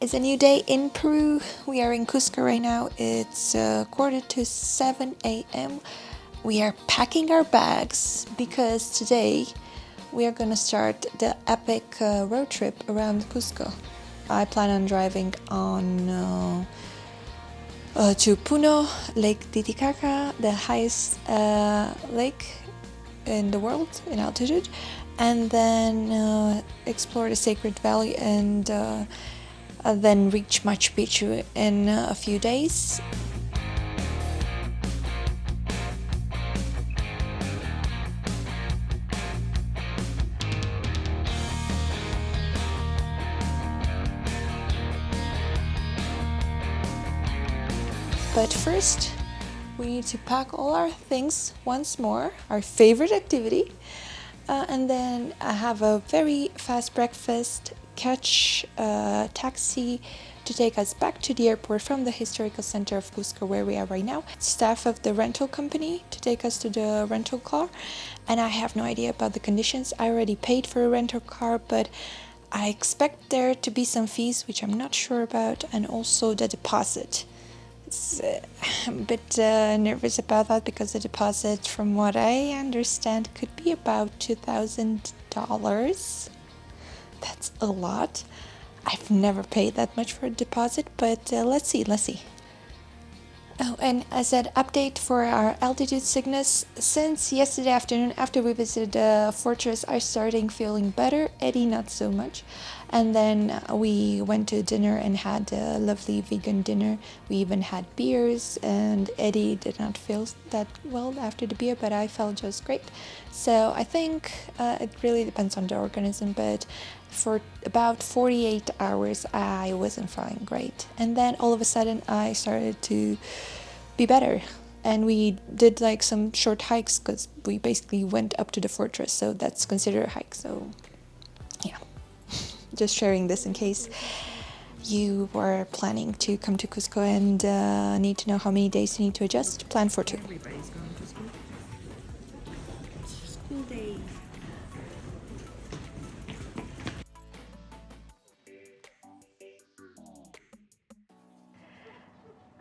It's a new day in Peru. We are in Cusco right now. It's 6:45 a.m. We are packing our bags because today we are going to start the epic road trip around Cusco. I plan on driving on to Puno, Lake Titikaka, the highest lake in the world in altitude, and then explore the Sacred Valley and then reach Machu Picchu in a few days. But first, we need to pack all our things once more, our favorite activity, and then have a very fast breakfast, catch a taxi to take us back to the airport from the historical center of Cusco where we are right now. Staff of the rental company to take us to the rental car, and I have no idea about the conditions. I already paid for a rental car, but I expect there to be some fees which I'm not sure about, and also the deposit. I'm a bit nervous about that because the deposit, from what I understand, could be about $2,000. That's a lot. I've never paid that much for a deposit, but let's see. Oh, and as an update for our altitude sickness, since yesterday afternoon after we visited the fortress, I'm starting feeling better. Eddie, not so much. And then we went to dinner and had a lovely vegan dinner. We even had beers, and Eddie did not feel that well after the beer, but I felt just great. So I think it really depends on the organism, but for about 48 hours I wasn't feeling great. And then all of a sudden I started to be better. And we did like some short hikes because we basically went up to the fortress, so that's considered a hike. So yeah. Just sharing this in case you were planning to come to Cusco and need to know how many days you need to adjust. Plan for 2. Everybody's going to school. School day.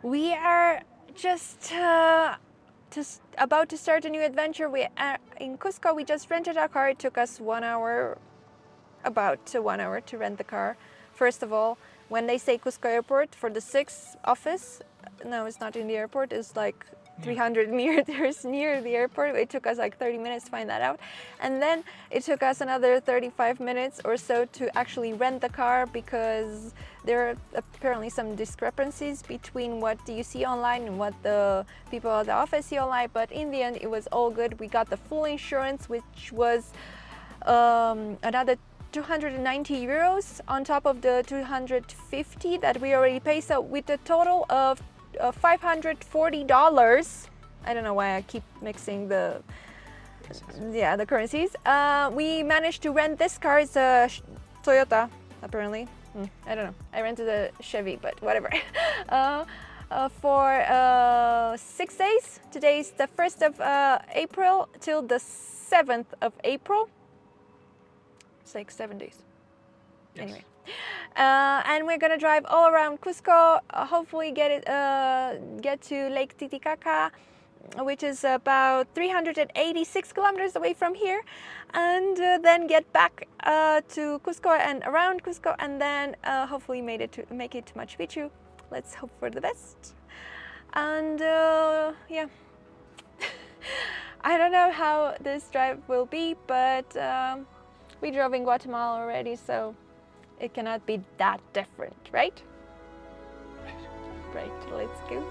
We are just about to start a new adventure. We are in Cusco. We just rented our car. It took us 1 hour. About 1 hour to rent the car. First of all, when they say Cusco Airport for the 6th office, no, it's not in the airport, it's like 300 meters near the airport. It took us like 30 minutes to find that out. And then it took us another 35 minutes or so to actually rent the car because there are apparently some discrepancies between what you see online and what the people at the office see online. But in the end, it was all good. We got the full insurance, which was another 290 euros on top of the 250 that we already paid, so with a total of $540. I don't know why I keep mixing the currencies. We managed to rent this car. It's a Toyota, apparently. I don't know. I rented a Chevy, but whatever. For 6 days. Today's the 1st of April till the 7th of April. It's like 7 days. Yes. Anyway, and we're gonna drive all around Cusco. Hopefully, get to Lake Titicaca, which is about 386 kilometers away from here, and then get back to Cusco and around Cusco, and then hopefully make it to Machu Picchu. Let's hope for the best. And yeah. I don't know how this drive will be, but we drove in Guatemala already, so it cannot be that different, right? Right, let's go.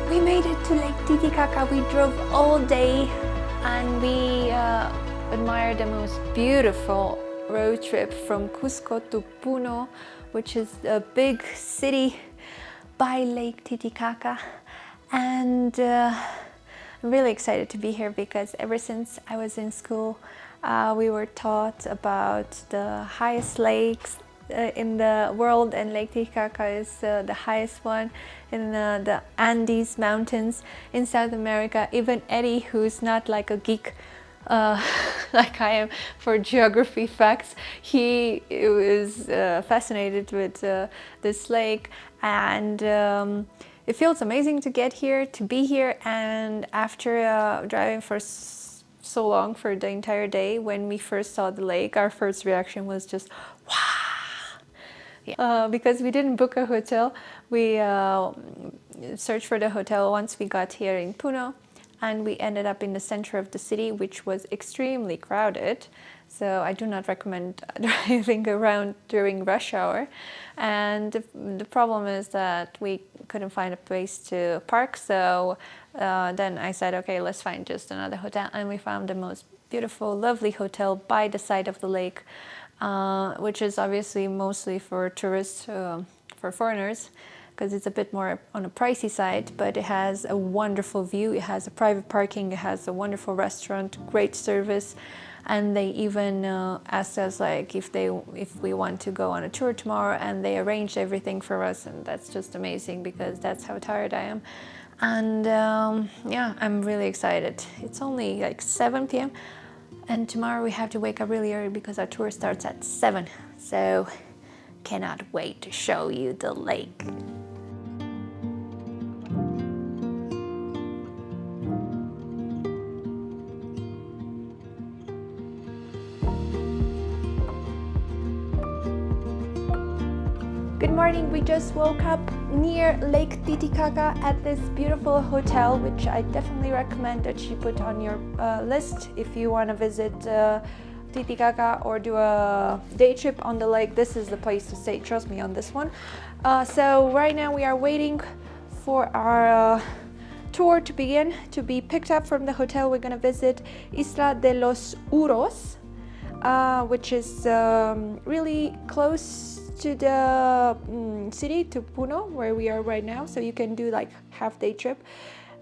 We made it to Lake Titicaca. We drove all day and we admired the most beautiful road trip from Cusco to Puno, which is a big city by Lake Titicaca. And I'm really excited to be here because ever since I was in school, we were taught about the highest lakes in the world, and Lake Titicaca is the highest one in the Andes Mountains in South America. Even Eddie, who's not like a geek like I am for geography facts, he was fascinated with this lake, and it feels amazing to get here, to be here. And after driving for so long, for the entire day, when we first saw the lake, our first reaction was just wow. Yeah. Because we didn't book a hotel, we searched for the hotel once we got here in Puno, and we ended up in the center of the city, which was extremely crowded. So I do not recommend driving around during rush hour. And the problem is that we couldn't find a place to park. So then I said, okay, let's find just another hotel. And we found the most beautiful, lovely hotel by the side of the lake, which is obviously mostly for tourists, for foreigners, because it's a bit more on a pricey side, but it has a wonderful view. It has a private parking, it has a wonderful restaurant, great service, and they even asked us like if we want to go on a tour tomorrow, and they arranged everything for us, and that's just amazing because that's how tired I am. And yeah, I'm really excited. It's only like 7 p.m. and tomorrow we have to wake up really early because our tour starts at 7. So cannot wait to show you the lake. Good morning, we just woke up near Lake Titicaca at this beautiful hotel, which I definitely recommend that you put on your list if you want to visit Titicaca or do a day trip on the lake. This is the place to stay, trust me on this one. So right now we are waiting for our tour to begin, to be picked up from the hotel. We're going to visit Isla de los Uros, which is really close to the city, to Puno, where we are right now. So you can do like half-day trip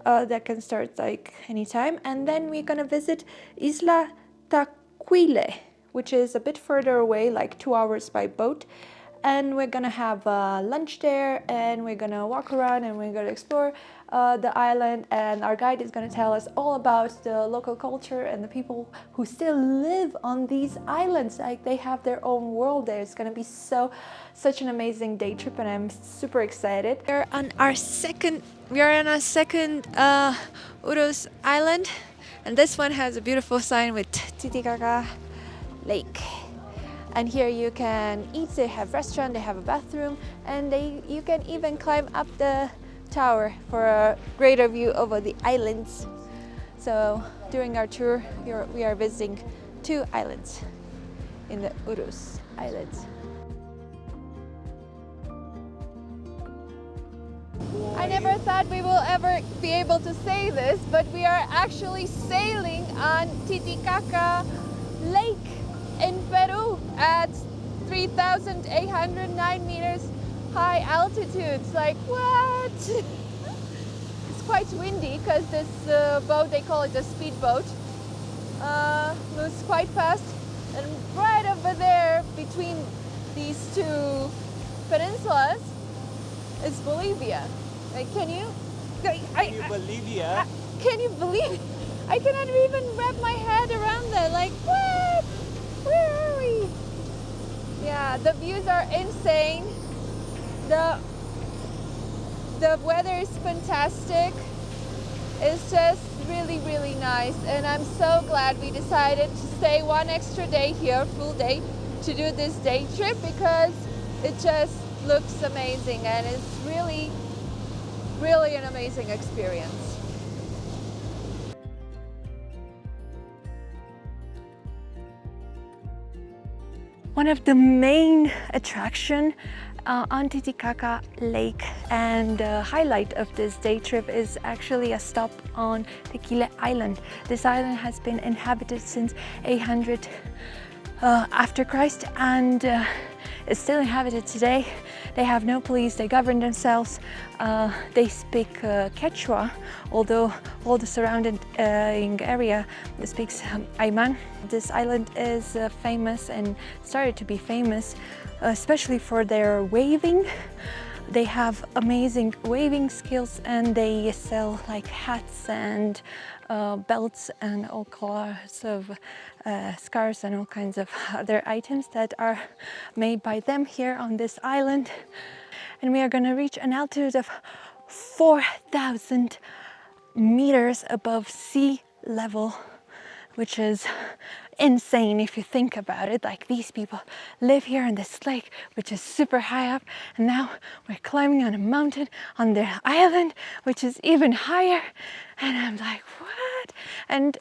that can start like anytime. And then we're gonna visit Isla Taquile, which is a bit further away, like 2 hours by boat. And we're gonna have lunch there, and we're gonna walk around, and we're gonna explore the island, and our guide is gonna tell us all about the local culture and the people who still live on these islands. Like they have their own world there. It's gonna be such an amazing day trip, and I'm super excited. We're on our second Uros island, and this one has a beautiful sign with Titikaka Lake. And here you can eat, they have restaurant, they have a bathroom, and you can even climb up the tower for a greater view over the islands. So during our tour, we are visiting 2 islands in the Uros Islands. I never thought we will ever be able to say this, but we are actually sailing on Titicaca Lake in Peru at 3,809 meters high altitude. It's like, what? It's quite windy because this boat, they call it a speedboat, moves quite fast. And right over there between these 2 peninsulas is Bolivia. Like, can you Bolivia? Can you believe it? I cannot even wrap my head around that. Like, what? Where are we? Yeah, the views are insane. The weather is fantastic. It's just really, really nice. And I'm so glad we decided to stay 1 extra day here, full day, to do this day trip, because it just looks amazing, and it's really, really an amazing experience. One of the main attractions on Titicaca Lake and the highlight of this day trip is actually a stop on Taquile Island. This island has been inhabited since 800 after Christ, and is still inhabited today. They have no police, they govern themselves. They speak Quechua, although all the surrounding area speaks Ayman. This island is famous and started to be famous, especially for their waving. They have amazing waving skills, and they sell like hats and belts and all kinds of scarves and all kinds of other items that are made by them here on this island. And we are going to reach an altitude of 4,000 meters above sea level, which is insane if you think about it. Like, these people live here in this lake, which is super high up, and now we're climbing on a mountain on their island, which is even higher. And I'm like, what? And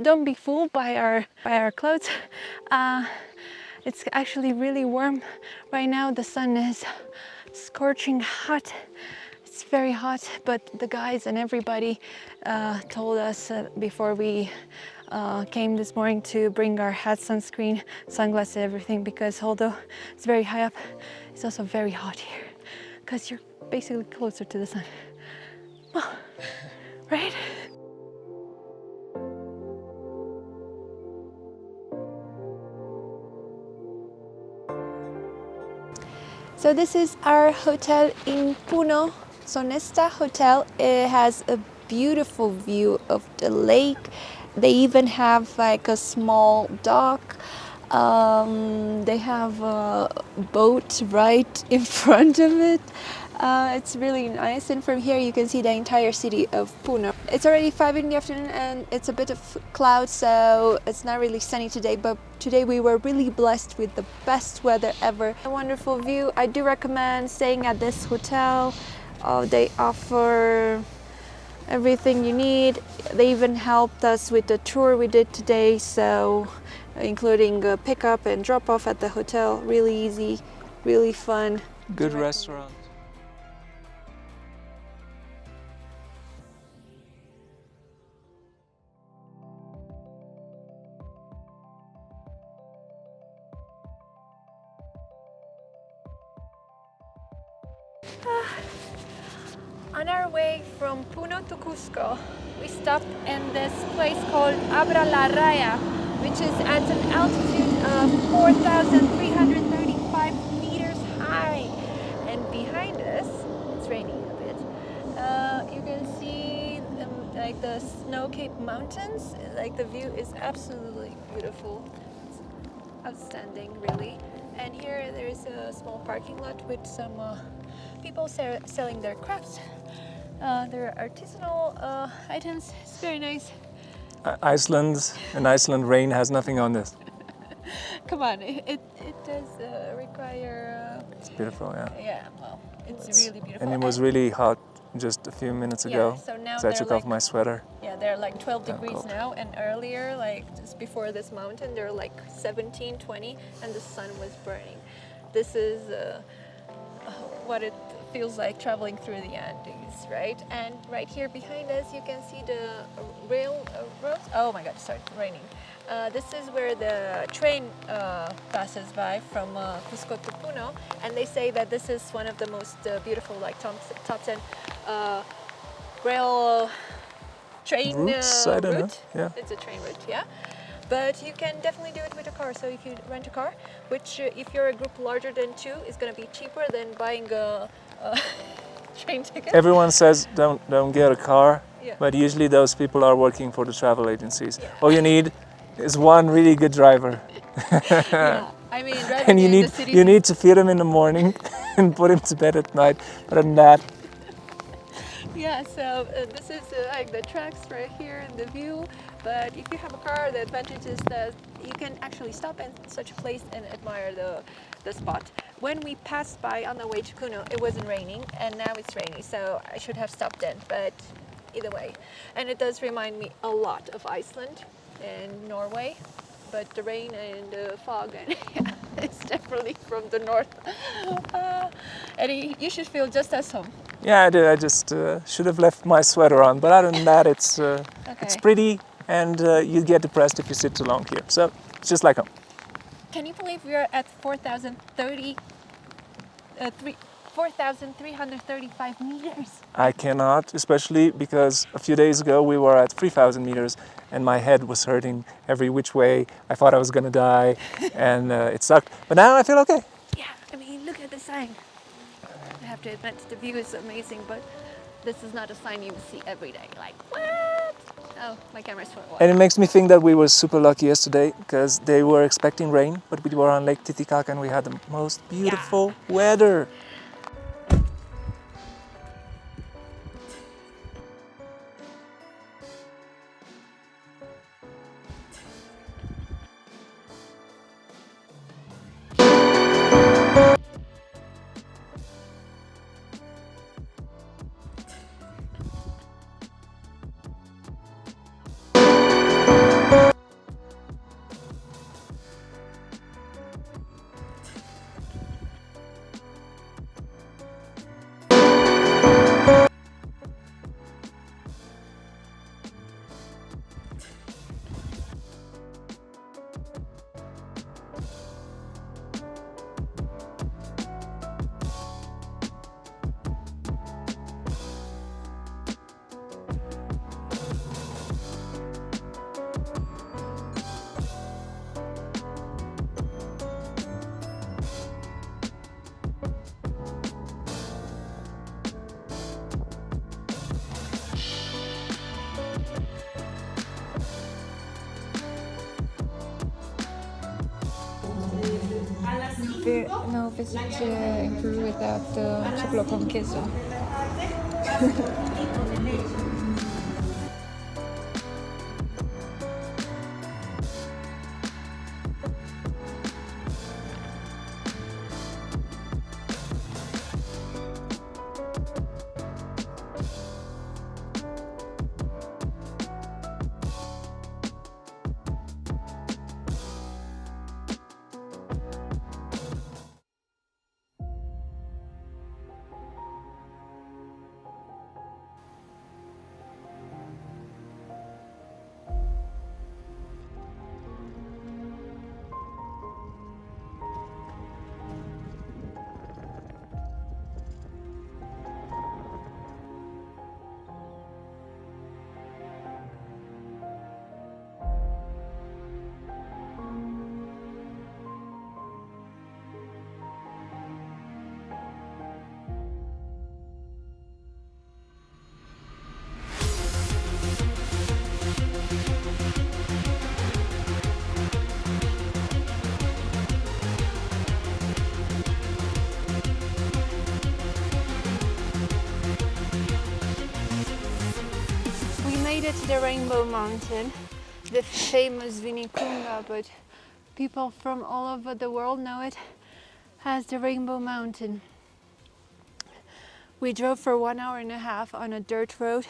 don't be fooled by our clothes. It's actually really warm right now. The sun is scorching hot. It's very hot, but the guys and everybody told us before we came this morning to bring our hats, sunscreen, sunglasses, everything, because although it's very high up, it's also very hot here because you're basically closer to the sun. Oh, right? So this is our hotel in Puno. Sonesta Hotel. It has a beautiful view of the lake. They even have like a small dock. They have a boat right in front of it. It's really nice, and from here you can see the entire city of Puno. It's already 5 in the afternoon and it's a bit of cloud, so it's not really sunny today, but today we were really blessed with the best weather ever. A wonderful view. I do recommend staying at this hotel. They offer everything you need. They even helped us with the tour we did today, so including a pickup and drop off at the hotel. Really easy, really fun. Good restaurant. On our way from Puno to Cusco, we stopped in this place called Abra la Raya, which is at an altitude of 4,335 meters high. And behind us, it's raining a bit, you can see like the snow-capped mountains. Like, the view is absolutely beautiful. It's outstanding, really. And here there is a small parking lot with some people selling their crafts. Their artisanal items. It's very nice. Iceland rain has nothing on this. Come on, it does require... It's beautiful, yeah. Yeah, well, it's really beautiful. And it was really hot just a few minutes ago. Yeah, so now I took off my sweater. Yeah, they're like 12 degrees now, and earlier, like just before this mountain, they're like 17, 20, and the sun was burning. This is what it feels like traveling through the Andes, right? And right here behind us, you can see the railroads. Oh my God, it started raining. This is where the train passes by from Cusco to Puno, and they say that this is one of the most beautiful, like top 10 rail train routes. I don't know. Yeah. It's a train route, yeah. But you can definitely do it with a car. So if you rent a car, which if you're a group larger than 2, is going to be cheaper than buying a train ticket. Everyone says don't get a car, Yeah. but usually those people are working for the travel agencies. Yeah. All you need is one really good driver. Yeah. I mean, and you need to feed him in the morning and put him to bed at night. Other than that. Yeah, so this is like the tracks right here and the view. But if you have a car, the advantage is that you can actually stop in such a place and admire the spot. When we passed by on the way to Puno, it wasn't raining, and now it's rainy, so I should have stopped in, but either way. And it does remind me a lot of Iceland and Norway, but the rain and the fog, and yeah, it's definitely from the north. Eddie, you should feel just as home. Yeah, I did. I just should have left my sweater on, but other than that, it's pretty, and you get depressed if you sit too long here. So it's just like home. Can you believe we're at 4,335 meters? I cannot, especially because a few days ago we were at 3,000 meters and my head was hurting every which way. I thought I was gonna die and it sucked. But now I feel okay. Yeah, I mean, look at the sign. I have to admit, the view is amazing, but this is not a sign you see every day. Like, what? Oh, my camera's full of water. And it makes me think that we were super lucky yesterday because they were expecting rain, but we were on Lake Titikaka and we had the most beautiful weather. No visit in Peru without chocolate con queso. Made it to the Rainbow Mountain, the famous Vinicunca, but people from all over the world know it as the Rainbow Mountain. We drove for 1.5 hours on a dirt road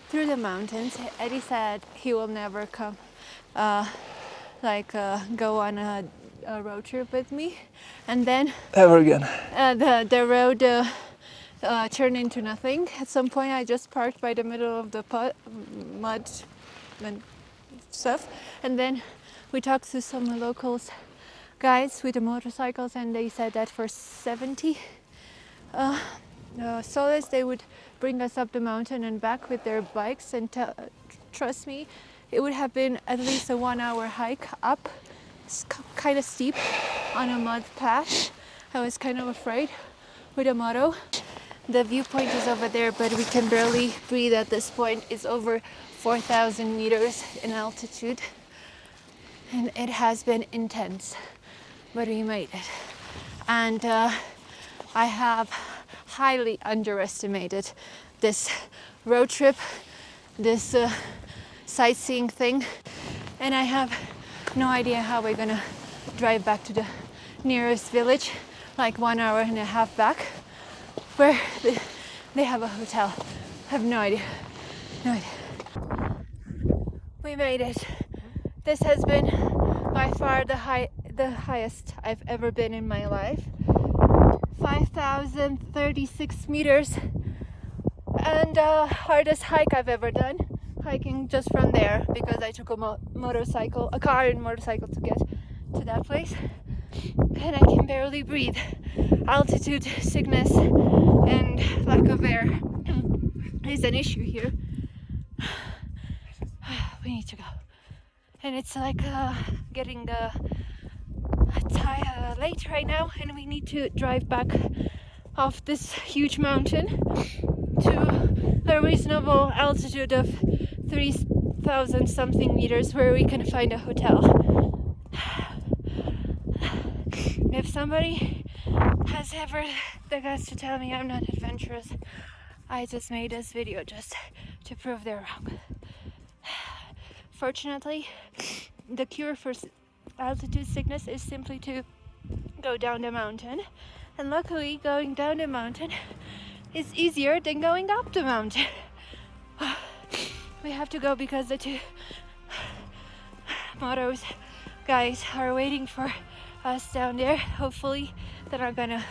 through the mountains. Eddie said he will never come, go on a road trip with me, and then Ever again. The road turned into nothing. At some point I just parked by the middle of the mud and stuff, and then we talked to some locals guys with the motorcycles, and they said that for 70 soles they would bring us up the mountain and back with their bikes, and trust me, it would have been at least a 1 hour hike up. It's kind of steep on a mud path. I was kind of afraid with a moto. The viewpoint is over there, but we can barely breathe at this point. It's over 4,000 meters in altitude, and it has been intense, but we made it. And I have highly underestimated this road trip, this sightseeing thing, and I have no idea how we're gonna drive back to the nearest village, like 1.5 hours back, where they have a hotel. I have no idea. We made it. This has been by far the highest I've ever been in my life. 5,036 meters, and hardest hike I've ever done. Hiking just from there, because I took a car and motorcycle to get to that place. and I can barely breathe. Altitude sickness and lack of air is an issue here. We need to go. And it's like getting late right now, and we need to drive back off this huge mountain to a reasonable altitude of 3,000 something meters where we can find a hotel. If somebody has ever the guts to tell me I'm not adventurous, I just made this video just to prove they're wrong. Fortunately, the cure for altitude sickness is simply to go down the mountain, and luckily going down the mountain is easier than going up the mountain. We have to go because the two Moros guys are waiting for us down there. Hopefully they're not gonna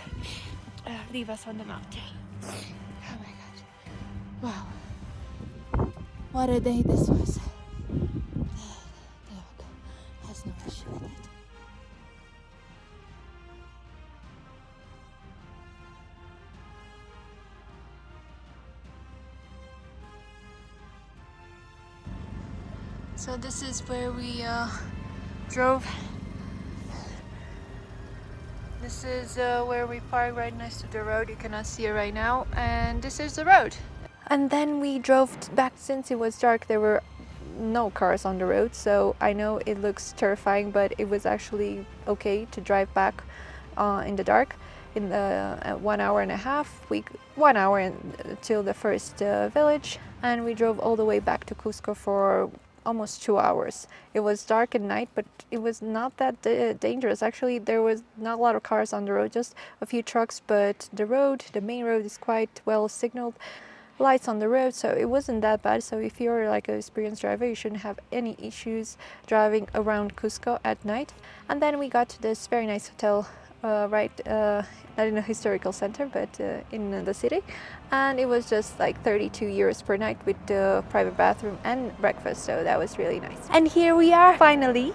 leave us on the mountain. Oh my god. Wow. What a day this was. The dog has no issue with it. So this is where we drove. This is where we parked right next to the road. You cannot see it right now. And this is the road. And then we drove back. Since it was dark, there were no cars on the road. So I know it looks terrifying, but it was actually okay to drive back in the dark. In the 1 hour and a half, 1 hour until the first village. And we drove all the way back to Cusco for almost 2 hours. It was dark at night, but it was not that dangerous. Actually, there was not a lot of cars on the road, just a few trucks, but the main road is quite well signaled. Lights on the road, so it wasn't that bad. So if you're like an experienced driver, you shouldn't have any issues driving around Cusco at night. And then we got to this very nice hotel not in a historical center, but in the city, and it was just like 32 euros per night with the private bathroom and breakfast, so that was really nice. And here we are finally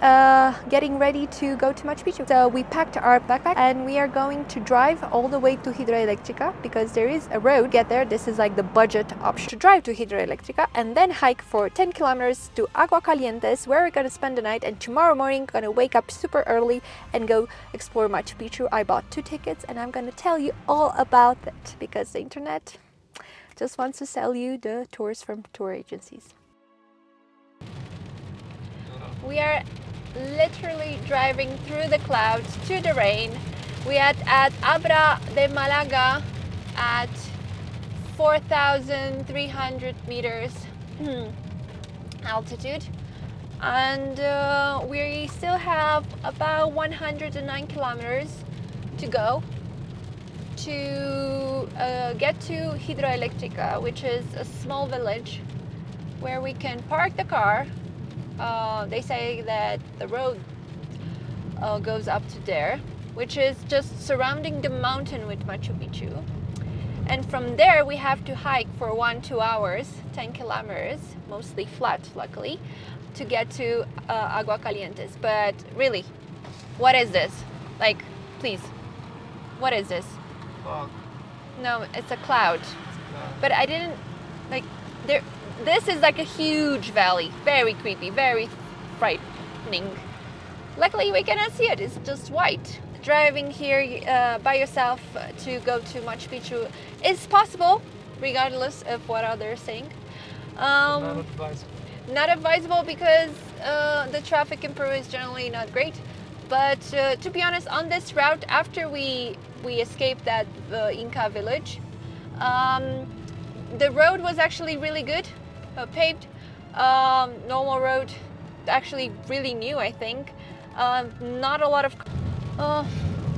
getting ready to go to Machu Picchu. So we packed our backpack and we are going to drive all the way to Hidroelectrica because there is a road to get there. This is like the budget option to drive to Hidroelectrica and then hike for 10 kilometers to Aqua Calientes, where we're gonna spend the night, and tomorrow morning gonna wake up super early and go explore Machu Picchu. I bought 2 tickets and I'm gonna tell you all about it because the internet just wants to sell you the tours from tour agencies. We are literally driving through the clouds to the rain. We are at Abra de Malaga at 4,300 meters altitude, and we still have about 109 kilometers to go to get to Hidroelectrica, which is a small village where we can park the car. They say that the road goes up to there, which is just surrounding the mountain with Machu Picchu. And from there we have to hike for 1-2 hours, 10 kilometers, mostly flat luckily, to get to Aqua Calientes. But really, what is this? Like, please, what is this? Fog. No, it's a cloud. But I didn't, like, there. This is like a huge valley, very creepy, very frightening. Luckily we cannot see it, it's just white. Driving here by yourself to go to Machu Picchu is possible, regardless of what others think. Not advisable. Not advisable because the traffic in Peru is generally not great. But to be honest, on this route, after we escaped that Inca village, the road was actually really good, paved, normal road, actually really new, I think. Not a lot of.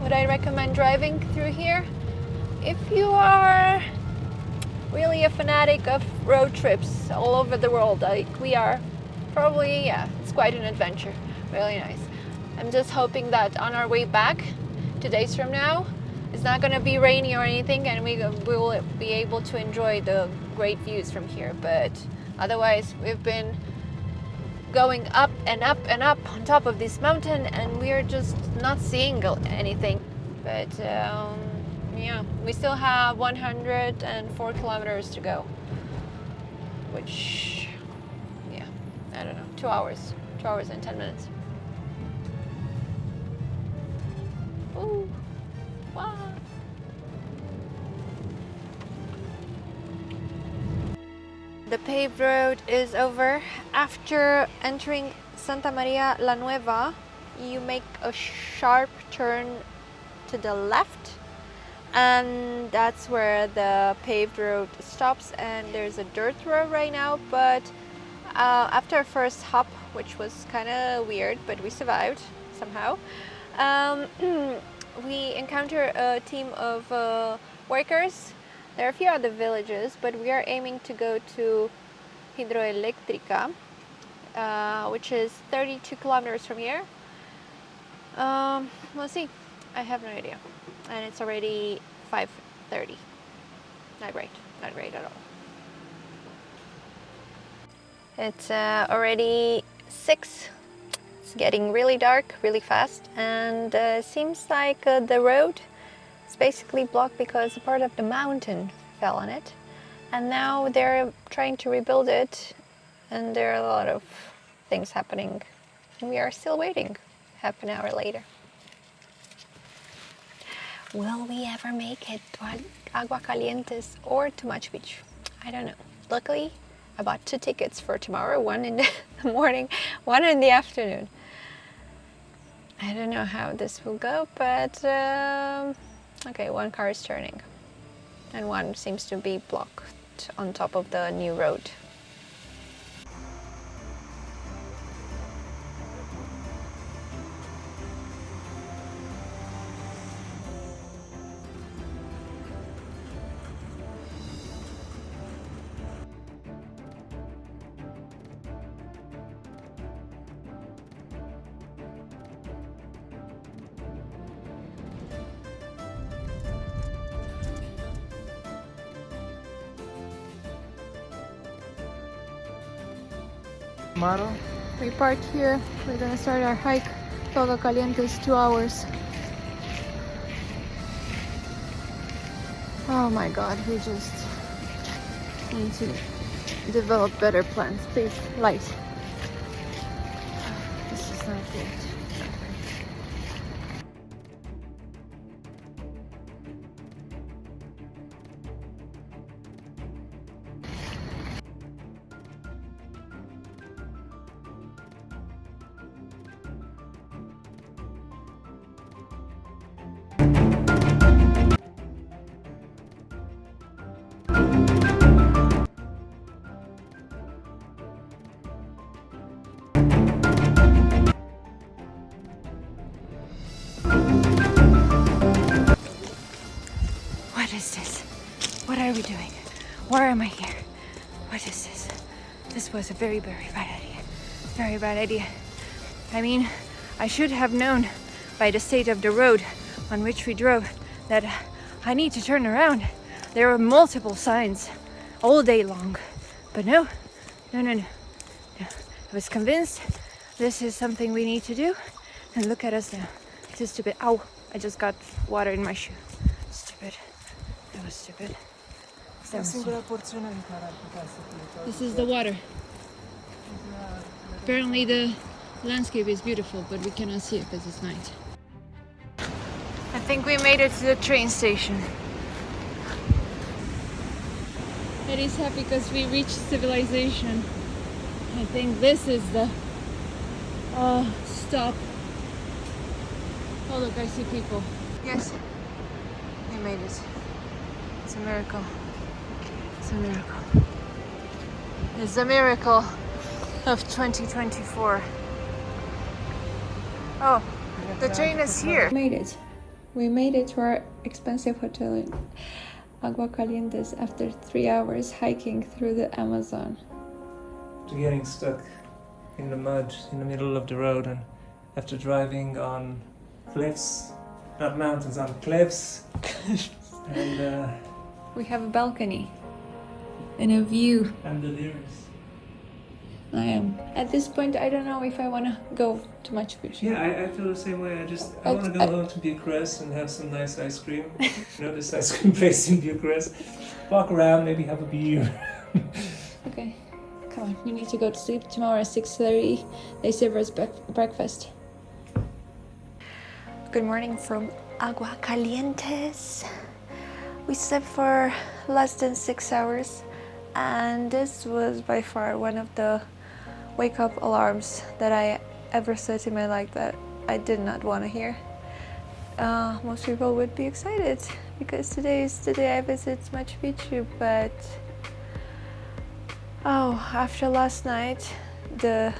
Would I recommend driving through here? If you are really a fanatic of road trips all over the world, like we are, probably, yeah, it's quite an adventure. Really nice. I'm just hoping that on our way back, 2 days from now, it's not going to be rainy or anything, and we will be able to enjoy the great views from here. But otherwise, we've been going up and up and up on top of this mountain, and we're just not seeing anything. But yeah, we still have 104 kilometers to go, which, yeah, I don't know, 2 hours and 10 minutes. Ooh, wow. The paved road is over. After entering Santa Maria la Nueva, you make a sharp turn to the left, and that's where the paved road stops, and there's a dirt road right now. But after our first hop, which was kind of weird, but we survived somehow, we encounter a team of workers. There are a few other villages, but we are aiming to go to Hidroelectrica, which is 32 kilometers from here. We'll see. I have no idea. And it's already 5:30. Not great at all. It's already 6. It's getting really dark, really fast, and seems like the road is basically blocked because a part of the mountain fell on it. And now they're trying to rebuild it, and there are a lot of things happening. And we are still waiting half an hour later. Will we ever make it to Aqua Calientes or to Machu Picchu? I don't know. Luckily, I bought 2 tickets for tomorrow, one in the morning, one in the afternoon. I don't know how this will go, but okay, one car is turning and one seems to be blocked on top of the new road. Model. We parked here. We're gonna start our hike. Aqua Calientes, 2 hours. Oh my god, we just need to develop better plans. Please, light. This is not good. What is this? What are we doing? Why am I here? What is this? This was a very, very bad idea. Very bad idea. I mean, I should have known by the state of the road on which we drove that I need to turn around. There were multiple signs all day long. But no. I was convinced this is something we need to do. And look at us now. This is stupid. Ow, I just got water in my shoe. Stupid. That was stupid. This is the water. Apparently the landscape is beautiful, but we cannot see it because it's night. I think we made it to the train station. Eddie's happy because we reached civilization. I think this is the stop. Oh look, I see people. Yes, we made it. It's a miracle. It's a miracle. It's a miracle of 2024. Oh, the train is here. We made it. We made it to our expensive hotel in Aqua Calientes after 3 hours hiking through the Amazon. To getting stuck in the mud in the middle of the road, and after driving on cliffs, not mountains, on cliffs. And we have a balcony and a view. I'm delirious. I am. At this point, I don't know if I want to go to Machu Picchu. Yeah, I feel the same way. I want to go home to Bucharest and have some nice ice cream. This ice cream place in Bucharest. Walk around, maybe have a beer. Okay, come on. We need to go to sleep tomorrow at 6:30. They serve us breakfast. Good morning from Aqua Calientes. We slept for less than 6 hours, and this was by far one of the wake-up alarms that I ever set in my life that I did not want to hear. Most people would be excited because today is the day I visit Machu Picchu, but after last night, the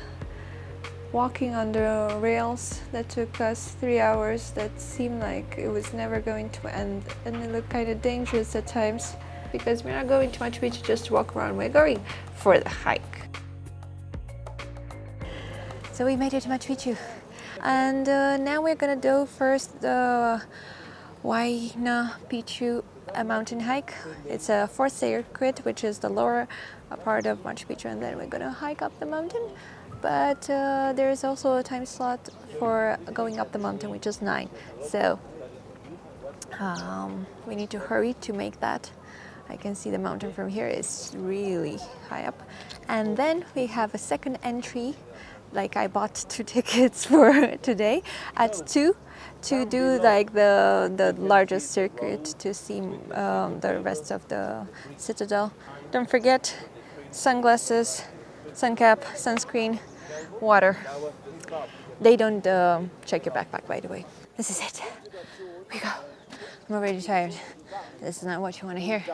walking on the rails that took us 3 hours, that seemed like it was never going to end, and it looked kind of dangerous at times because we're not going to Machu Picchu just to walk around, we're going for the hike. So we made it to Machu Picchu, and now we're gonna do first the Wayna Picchu mountain hike. It's a fourth circuit, which is the lower part of Machu Picchu, and then we're gonna hike up the mountain. But there is also a time slot for going up the mountain, which is 9. So we need to hurry to make that. I can see the mountain from here. It's really high up. And then we have a second entry. Like I bought 2 tickets for today at 2 to do like the largest circuit to see the rest of the citadel. Don't forget sunglasses, sun cap, sunscreen, water. They don't check your backpack, by the way. This is it. We go. I'm already tired. This is not what you want to hear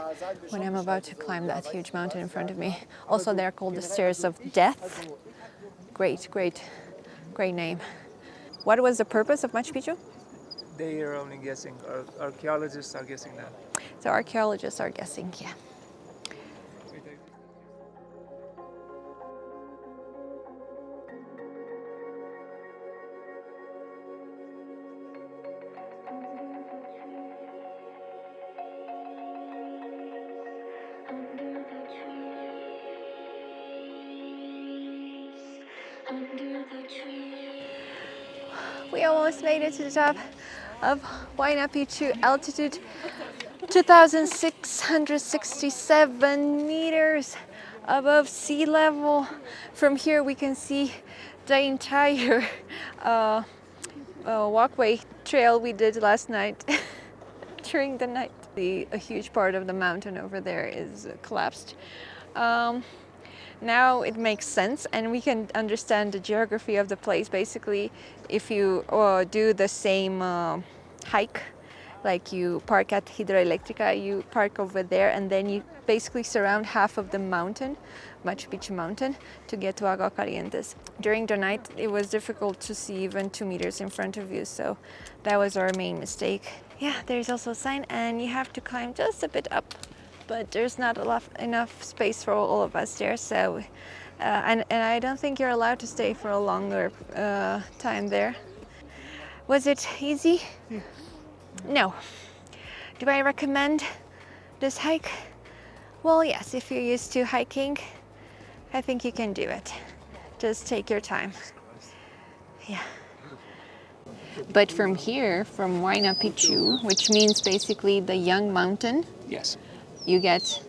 when I'm about to climb that huge mountain in front of me. Also, they're called the Stairs of Death. Great name. What was the purpose of Machu Picchu? They are only guessing. Archaeologists are guessing that. So archaeologists are guessing, yeah. We almost made it to the top of Wayna Picchu, altitude 2,667 meters above sea level. From here we can see the entire walkway trail we did last night during the night. A huge part of the mountain over there is collapsed. Now it makes sense, and we can understand the geography of the place. Basically, if you do the same hike, like you park at Hidroelectrica, you park over there, and then you basically surround half of the mountain, Machu Picchu mountain, to get to Aqua Calientes. During the night, it was difficult to see even 2 meters in front of you, so that was our main mistake. Yeah, there's also a sign, and you have to climb just a bit up, but there's not enough space for all of us there, so and I don't think you're allowed to stay for a longer time there. Was it easy? No. Do I recommend this hike? Well, yes, if you're used to hiking, I think you can do it. Just take your time. Yeah. But from here, from Wayna Picchu, which means basically the young mountain, Yes. you get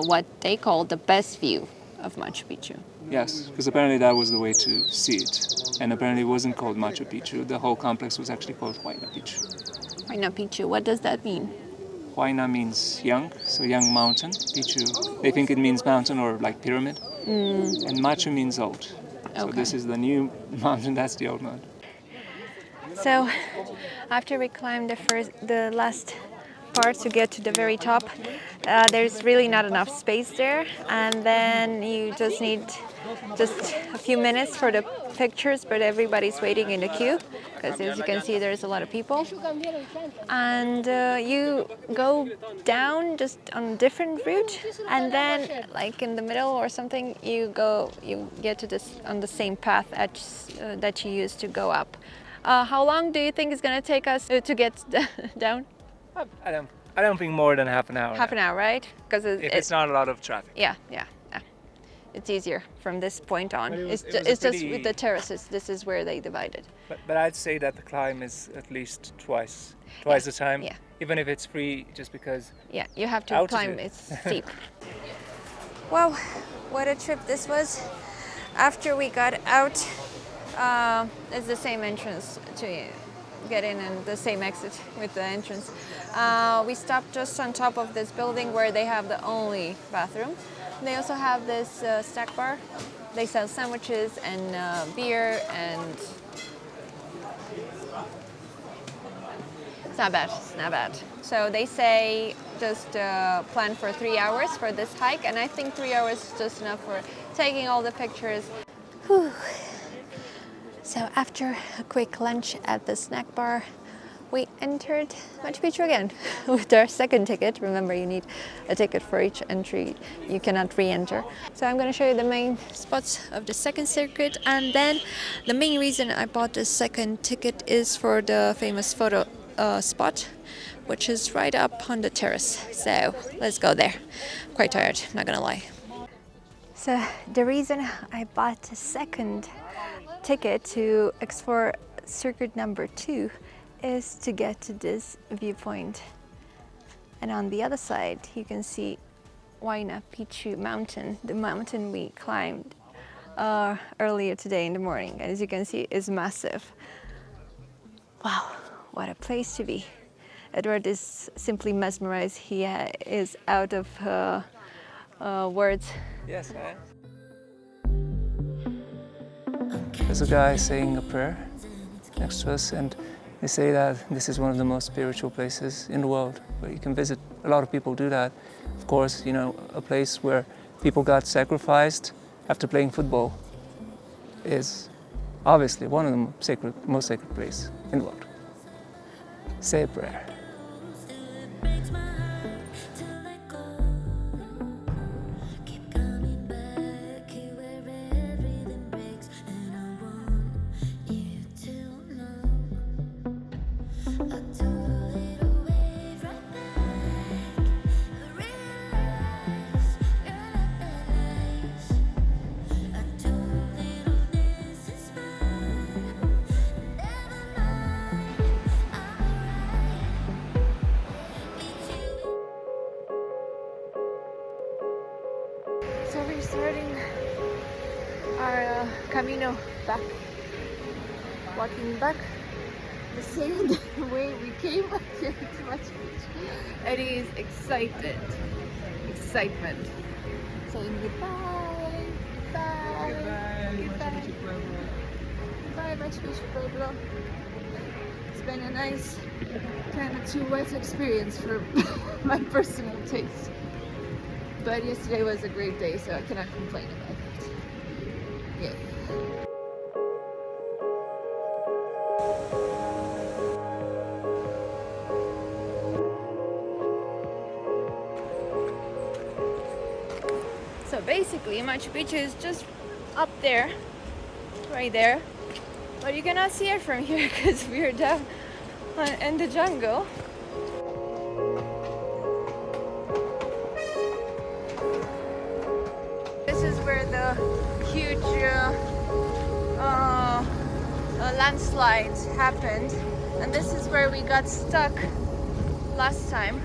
what they call the best view of Machu Picchu. Yes, because apparently that was the way to see it. And apparently it wasn't called Machu Picchu. The whole complex was actually called Wayna Picchu. Wayna Picchu, what does that mean? Wayna means young, so young mountain. Picchu, they think it means mountain or like pyramid. And Machu means old. So Okay. this is the new mountain, that's the old mountain. So after we climbed the last part to get to the very top, there's really not enough space there, and then you just need just a few minutes for the pictures, but everybody's waiting in the queue because, as you can see, there's a lot of people. And you go down just on a different route, and then like in the middle or something, you get to this on the same path that you used to go up. How long do you think it's gonna take us to get down? I don't think more than half an hour. Half an hour, right? Because If it's not a lot of traffic. yeah. it's easier from this point on. But It's it was just with the terraces. This is where they divided. But I'd say that the climb is at least twice the time, Yeah. even if it's free, just because. Yeah, you have to Altitude. climb. It's steep. Wow, what a trip this was. After we got out, it's the same entrance to get in and the same exit with the entrance. We stopped just on top of this building where they have the only bathroom. They also have this snack bar. They sell sandwiches and beer, and it's not bad, it's not bad. So they say just plan for 3 hours for this hike, and I think 3 hours is just enough for taking all the pictures. Whew. So after a quick lunch at the snack bar, we entered Machu Picchu again with our second ticket. Remember, you need a ticket for each entry. You cannot re-enter. So I'm going to show you the main spots of the second circuit, and then the main reason I bought the second ticket is for the famous photo spot, which is right up on the terrace. So let's go there. Quite tired, not gonna lie. So the reason I bought the second ticket to explore circuit number 2 is to get to this viewpoint. And on the other side, you can see Wayna Picchu mountain, the mountain we climbed earlier today in the morning. As you can see, it's massive. Wow, what a place to be. Edward is simply mesmerized. He is out of words. Yes, man. There's a guy saying a prayer next to us, and they say that this is one of the most spiritual places in the world where you can visit. A lot of people do that. Of course, you know, a place where people got sacrificed after playing football is obviously one of the most sacred places in the world. Say a prayer. So we're starting our camino back, walking back the same way we came here to Machu Picchu. Eddie is excitement, saying goodbye, goodbye, goodbye, Machu Picchu Pueblo. It's been a nice kind of too wet experience for my personal taste. But yesterday was a great day, so I cannot complain about it. Yeah. So basically, Machu Picchu is just up there, right there. But you cannot see it from here because we're down in the jungle. This is where the huge landslides happened, and this is where we got stuck last time.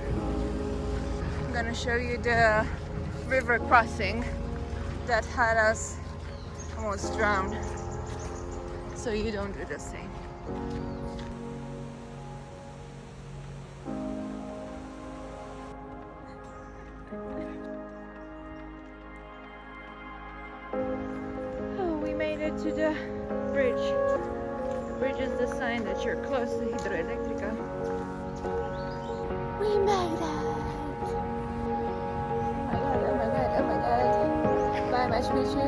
I'm gonna show you the river crossing that had us almost drowned, so you don't do the same. To the bridge. The bridge is the sign that you're close to Hidroelectrica. We made it! Oh my god. Bye, Machu Picchu.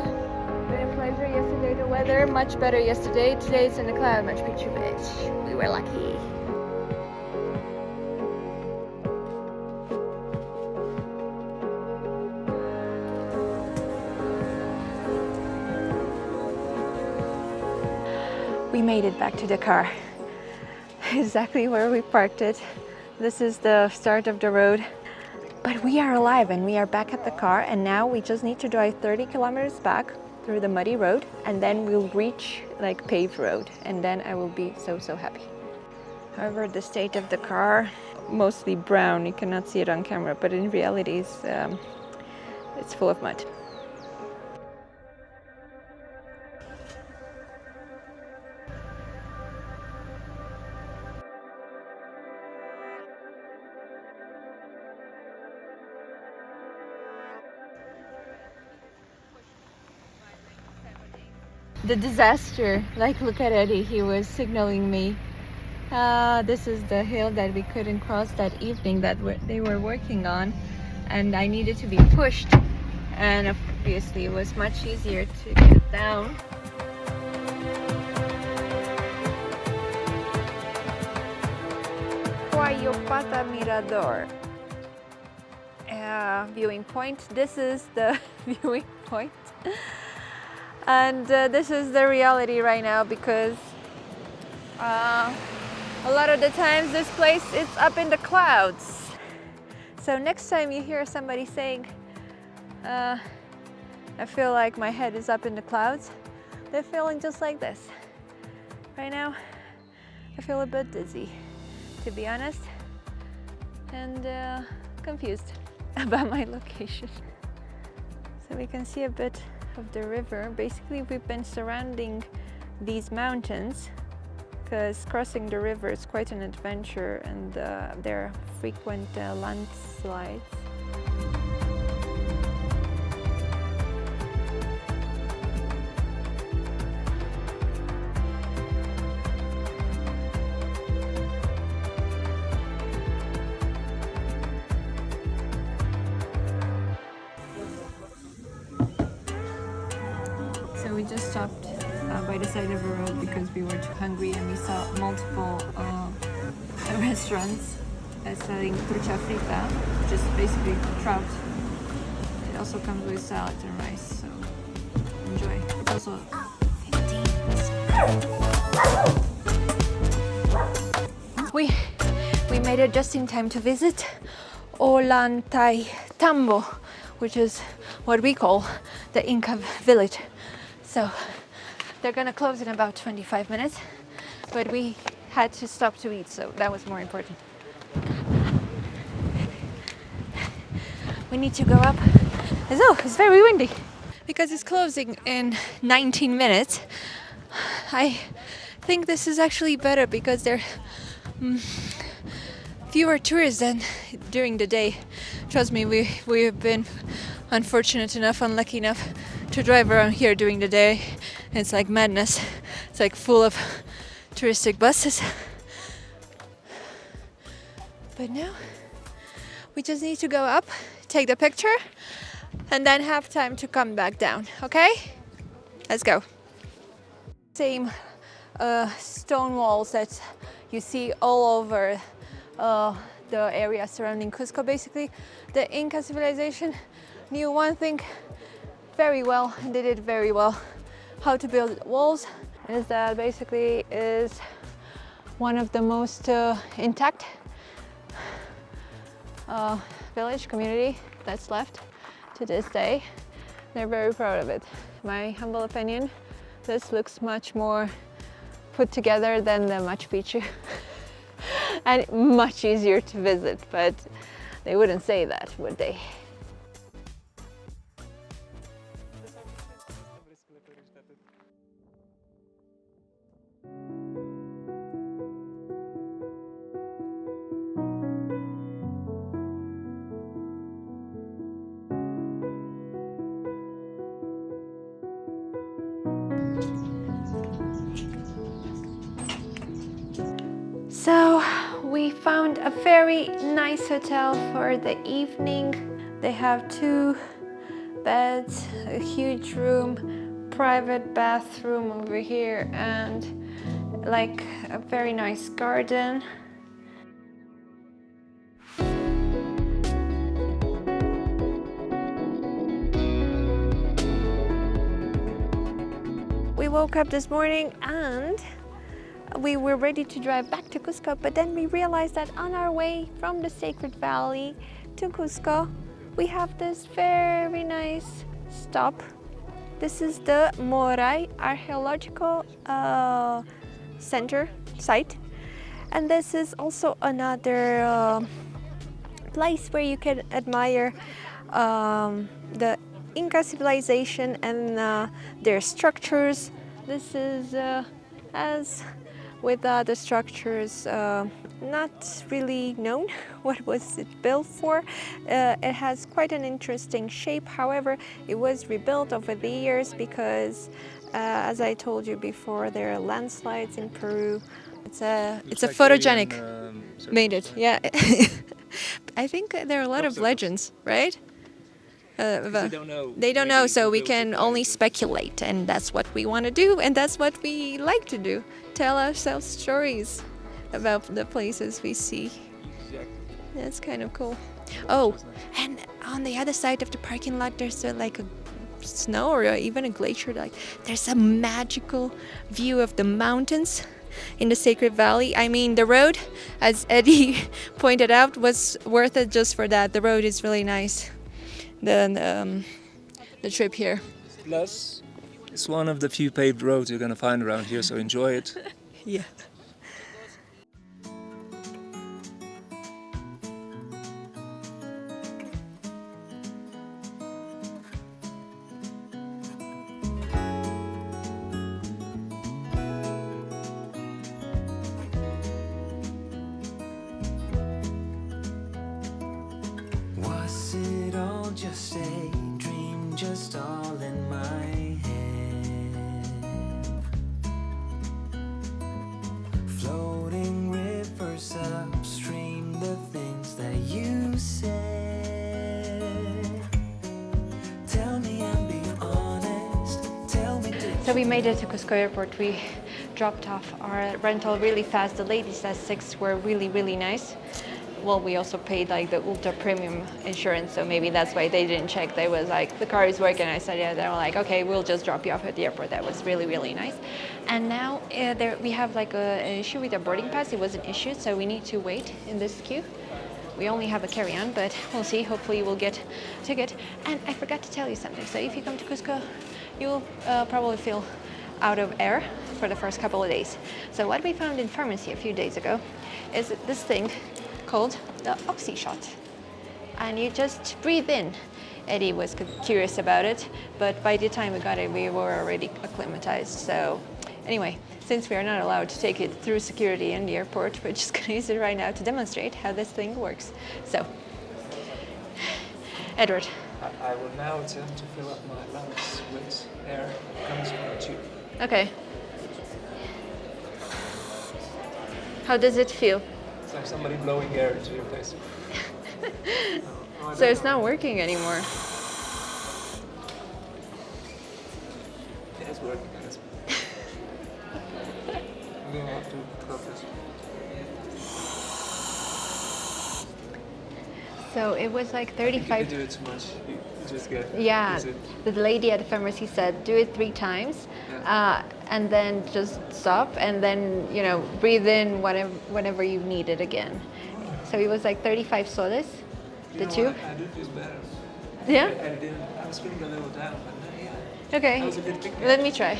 Been a pleasure yesterday. The weather much better yesterday. Today it's in the cloud, Machu Picchu, bitch. We were lucky. We made it back to the car, exactly where we parked it. This is the start of the road. But we are alive and we are back at the car, and now we just need to drive 30 kilometers back through the muddy road, and then we'll reach like paved road, and then I will be so happy. However, the state of the car, mostly brown, you cannot see it on camera, but in reality it's full of mud. The disaster, like look at Eddie, he was signaling me. This is the hill that we couldn't cross that evening that they were working on, and I needed to be pushed, and obviously it was much easier to get down. Huayopata Mirador. Viewing point. This is the viewing point. And this is the reality right now, because a lot of the times this place is up in the clouds. So next time you hear somebody saying, I feel like my head is up in the clouds, they're feeling just like this. Right now, I feel a bit dizzy, to be honest, and confused about my location. So we can see a bit of the river. Basically, we've been surrounding these mountains because crossing the river is quite an adventure, and there are frequent landslides. So we just stopped by the side of the road because we were too hungry, and we saw multiple restaurants selling trucha frita, which is basically trout. It also comes with salad and rice, so enjoy. It's also 15. We made it just in time to visit Ollantaytambo, which is what we call the Inca village. So they're gonna close in about 25 minutes, but we had to stop to eat, so that was more important. We need to go up. It's very windy because it's closing in 19 minutes. I think this is actually better because there are fewer tourists than during the day. Trust me, we've been unfortunate enough, unlucky enough to drive around here during the day. It's like madness. It's like full of touristic buses. But now we just need to go up, take the picture, and then have time to come back down. Okay? Let's go. Same stone walls that you see all over the area surrounding Cusco. Basically, the Inca civilization knew one thing very well, and they did very well, how to build walls. Is that basically is one of the most intact village community that's left to this day. They're very proud of it. My humble opinion, this looks much more put together than the Machu Picchu and much easier to visit, but they wouldn't say that, would they? So we found a very nice hotel for the evening. They have 2 beds, a huge room, private bathroom over here, and like a very nice garden. We woke up this morning and we were ready to drive back to Cusco, but then we realized that on our way from the Sacred Valley to to Cusco, we have this very nice stop. This is the Moray archaeological site, and this is also another place where you can admire the Inca civilization and their structures. This is, as with other structures, not really known what was it built for. It has quite an interesting shape. However, it was rebuilt over the years because, as I told you before, there are landslides in Peru. It's a photogenic. Made it, yeah. I think there are a lot of legends, right? They don't know, so we can only speculate, and that's what we want to do, and that's what we like to do. Tell ourselves stories about the places we see. That's kind of cool. Oh, and on the other side of the parking lot, there's like a snow or even a glacier. Like there's a magical view of the mountains in the Sacred Valley. I mean, the road, as Eddie pointed out, was worth it just for that. The road is really nice. The trip here. Plus, it's one of the few paved roads you're going to find around here, so enjoy it. Yeah. Was it all just a dream, just all in my head? Floating rivers upstream, the things that you said. Tell me and be honest, tell me. So we made it to Cusco Airport. We dropped off our rental really fast. The ladies at 6 were really, really nice. Well, we also paid like the ultra premium insurance, so maybe that's why they didn't check. They was like, the car is working. I said, yeah. They were like, okay, we'll just drop you off at the airport. That was really, really nice. And now we have like an issue with our boarding pass. It wasn't issued, so we need to wait in this queue. We only have a carry-on, but we'll see. Hopefully we'll get a ticket. And I forgot to tell you something. So if you come to Cusco, you'll probably feel out of air for the first couple of days. So what we found in pharmacy a few days ago is this thing called the Oxy Shot, and you just breathe in. Eddie was curious about it, but by the time we got it, we were already acclimatized. So anyway, since we are not allowed to take it through security in the airport, we're just going to use it right now to demonstrate how this thing works. So, Edward. I will now attempt to fill up my lungs with air that comes from the tube. Okay. How does it feel? It's like somebody blowing air into your face. So it's not working anymore. Yeah, it's working. I'm going to have to cut this. So it was like If 35. you do it too much, you just get. Yeah, use it. the lady at the pharmacy said do it 3 times, and then just stop, and then breathe in whenever you need it again. So it was like 35 soles, the tube. I do feel better. Yeah. I was feeling a little down, but yeah. Okay. That was a good pick. Let me try.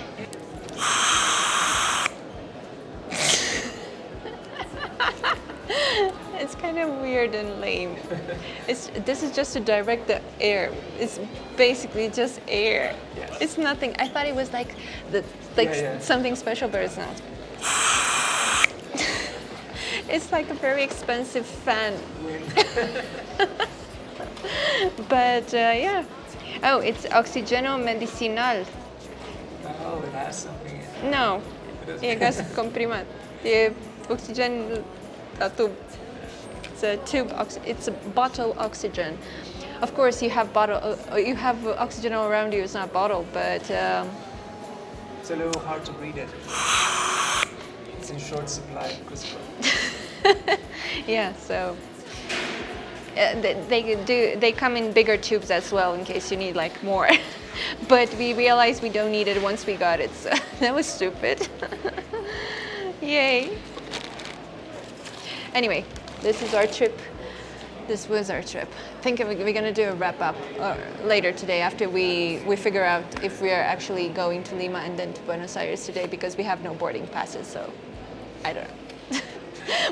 It's kind of weird and lame. This is just to direct the air. It's basically just air. Yes. It's nothing. I thought it was like something special, but it's not. It's like a very expensive fan. But yeah. Oh, it's oxígeno medicinal. Oh, it has something in it. No. É gas comprimido. É oxygen tube. It's a tube. It's a bottle oxygen. Of course, you have oxygen all around you. It's not bottled, but it's a little hard to breathe it. It's in short supply in Cusco. Yeah. So they come in bigger tubes as well in case you need like more. But we realized we don't need it once we got it. So that was stupid. Yay. Anyway, this is our trip this was our trip. I think we're gonna do a wrap up later today after we figure out if we are actually going to Lima and then to Buenos Aires today, because we have no boarding passes, so I don't know.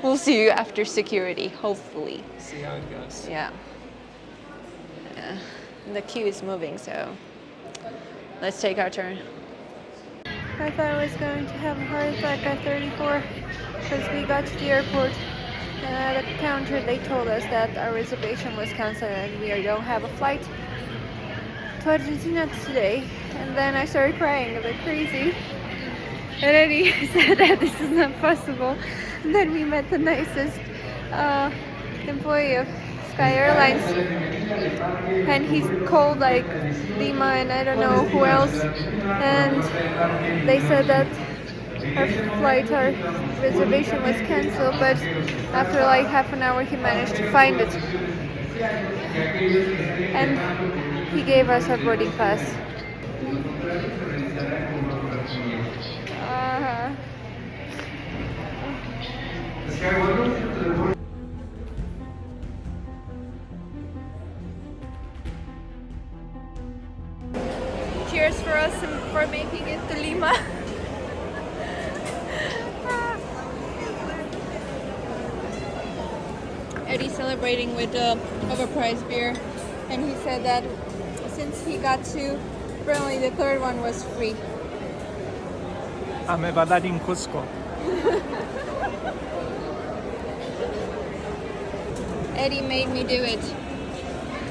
We'll see you after security, hopefully. See how it goes. Yeah. The queue is moving, so let's take our turn. I thought I was going to have a heart attack at 34 because we got to the airport and at the counter they told us that our reservation was cancelled and we don't have a flight to Argentina today. And then I started crying like crazy. And then he said that this is not possible. And then we met the nicest employee of Sky Airlines, and he's called like Lima and I don't know who else, and they said that our reservation was cancelled, but after like half an hour he managed to find it, and he gave us our boarding pass. Cheers for us for making it to Lima. Eddie's celebrating with overpriced beer, and he said that since he got two, apparently the third one was free. I'm in Cusco. Eddie made me do it,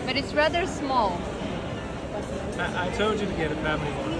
but it's rather small. I told you to get a family one.